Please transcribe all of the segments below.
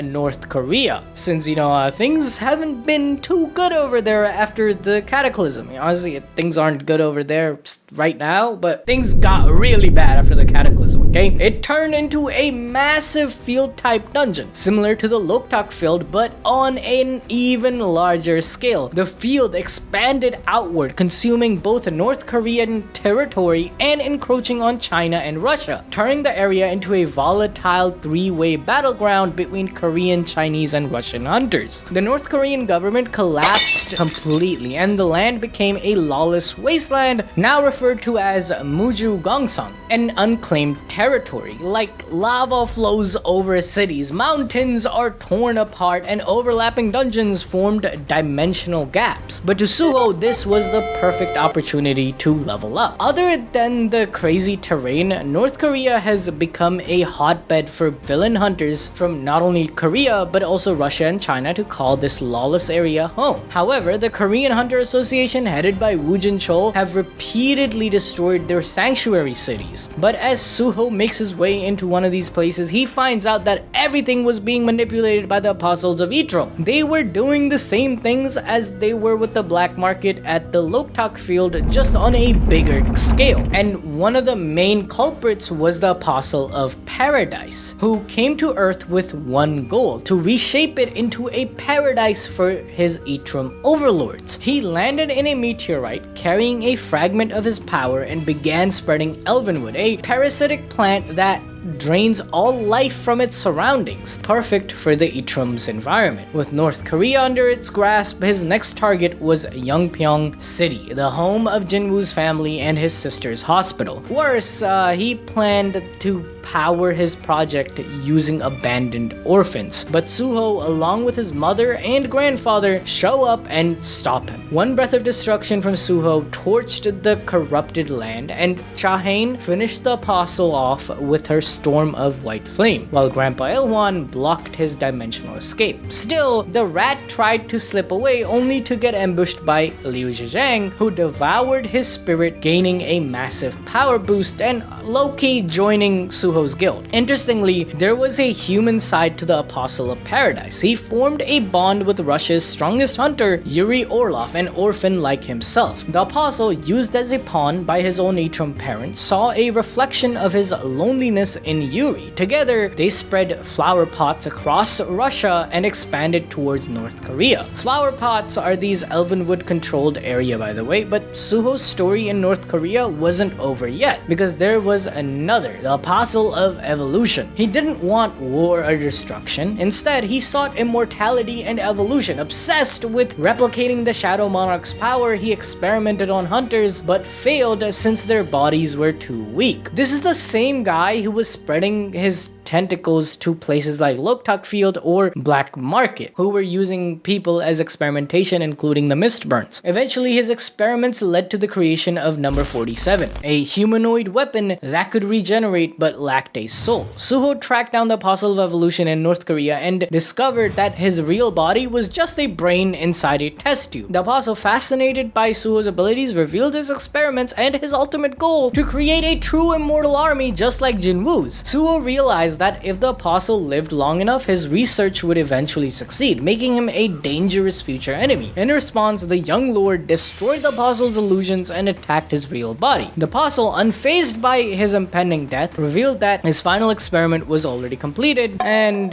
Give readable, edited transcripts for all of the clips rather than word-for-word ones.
North Korea, since, things haven't been too good over there after the cataclysm. Honestly, things aren't good over there right now, but things got really bad after the cataclysm, okay? It turned into a massive field-type dungeon, similar to the Loktak field, but on an even larger scale. The field expanded outward, consuming both North Korean territory and encroaching on China and Russia, turning the area into a volatile three-way battleground between Korean, Chinese, and Russian hunters. The North Korean government collapsed completely, and the land became a lawless wasteland, now referred to as Muju Gongsan, an unclaimed territory. Like lava flows over cities, mountains are torn apart, and overlapping dungeons formed dimensional gaps. But to Suho, this was the perfect opportunity to level up. Other than the crazy terrain, North Korea has become a hotbed for villain hunters from not only Korea but also Russia and China to call this lawless area home. However, the Korean Hunter Association, headed by Woo Jin-chol, have repeatedly destroyed their sanctuary cities. But as Suho makes his way into one of these places, he finds out that everything was being manipulated by the apostles of Itro. They were doing the same things as they were with the black market at the Loktak field, just on a bigger scale. And one of the main culprits was the Apostle of Paradise, who came to Earth with one goal: to reshape it into a paradise for his Itrum overlords. He landed in a meteorite carrying a fragment of his power and began spreading Elvenwood, a parasitic plant that drains all life from its surroundings, perfect for the Itrum's environment. With North Korea under its grasp, his next target was Yeongpyeong City, the home of Jinwoo's family and his sister's hospital. Worse, he planned to power his project using abandoned orphans, but Suho, along with his mother and grandfather, show up and stop him. One breath of destruction from Suho torched the corrupted land, and Cha-haen finished the apostle off with her storm of white flame, while Grandpa Ilhwan blocked his dimensional escape. Still, the rat tried to slip away, only to get ambushed by Liu Zhejiang, who devoured his spirit, gaining a massive power boost and low-key joining Suho's guild. Interestingly, there was a human side to the Apostle of Paradise. He formed a bond with Russia's strongest hunter, Yuri Orlov, an orphan like himself. The Apostle, used as a pawn by his own Itrum parents, saw a reflection of his loneliness in Yuri. Together, they spread flower pots across Russia and expanded towards North Korea. Flower pots are these Elvenwood controlled area, by the way, but Suho's story in North Korea wasn't over yet, because there was another, the Apostle of Evolution. He didn't want war or destruction. Instead, he sought immortality and evolution. Obsessed with replicating the Shadow Monarch's power, he experimented on hunters, but failed since their bodies were too weak. This is the same guy who was spreading his tentacles to places like Loktak Field or Black Market, who were using people as experimentation, including the Mistburns. Eventually, his experiments led to the creation of number 47, a humanoid weapon that could regenerate but lacked a soul. Suho tracked down the Apostle of Evolution in North Korea and discovered that his real body was just a brain inside a test tube. The Apostle, fascinated by Suho's abilities, revealed his experiments and his ultimate goal: to create a true immortal army just like Jinwoo's. Suho realized that if the Apostle lived long enough, his research would eventually succeed, making him a dangerous future enemy. In response, the young lord destroyed the Apostle's illusions and attacked his real body. The Apostle, unfazed by his impending death, revealed that his final experiment was already completed, and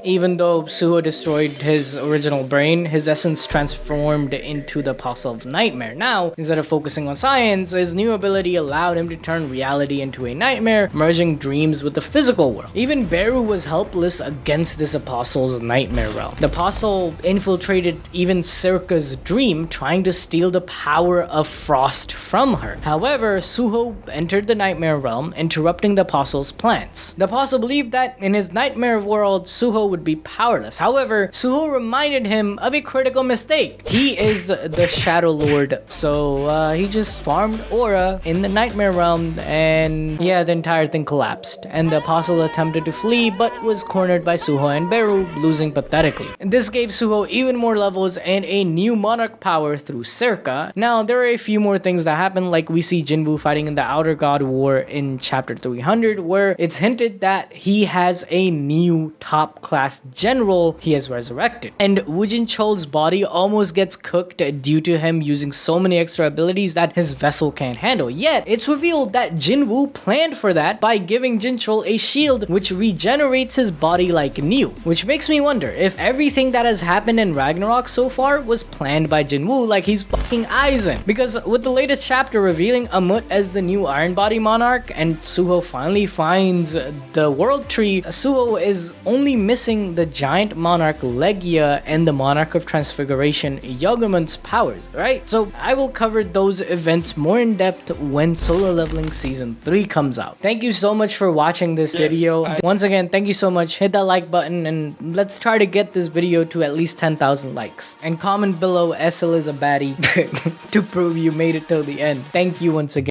even though Suho destroyed his original brain, his essence transformed into the Apostle of Nightmare. Now, instead of focusing on science, his new ability allowed him to turn reality into a nightmare, merging dreams with the physical world. Even Beru was helpless against this Apostle's nightmare realm. The Apostle infiltrated even Circa's dream, trying to steal the power of frost from her. However, Suho entered the nightmare realm, interrupting the Apostle's plans. The Apostle believed that in his nightmare world, Suho would be powerless. However, Suho reminded him of a critical mistake. He is the Shadow Lord, so he just farmed aura in the nightmare realm, and yeah, the entire thing collapsed, and the Apostle attempted attempted to flee but was cornered by Suho and Beru, losing pathetically. And this gave Suho even more levels and a new monarch power through Circa. Now, there are a few more things that happen, like we see Jinwoo fighting in the Outer God War in chapter 300, where it's hinted that he has a new top class general he has resurrected. And Woojin Chol's body almost gets cooked due to him using so many extra abilities that his vessel can't handle. Yet, it's revealed that Jinwoo planned for that by giving Jinchol a shield which regenerates his body like new. Which makes me wonder if everything that has happened in Ragnarok so far was planned by Jinwoo like he's fucking Aizen. Because with the latest chapter revealing Amut as the new Iron Body Monarch and Suho finally finds the World Tree, Suho is only missing the Giant Monarch Legia and the Monarch of Transfiguration Yogamon's powers, right? So I will cover those events more in depth when Solo Leveling Season 3 comes out. Thank you so much for watching this video. Once again, thank you so much. Hit that like button and let's try to get this video to at least 10,000 likes. And comment below SL is a baddie to prove you made it till the end. Thank you once again.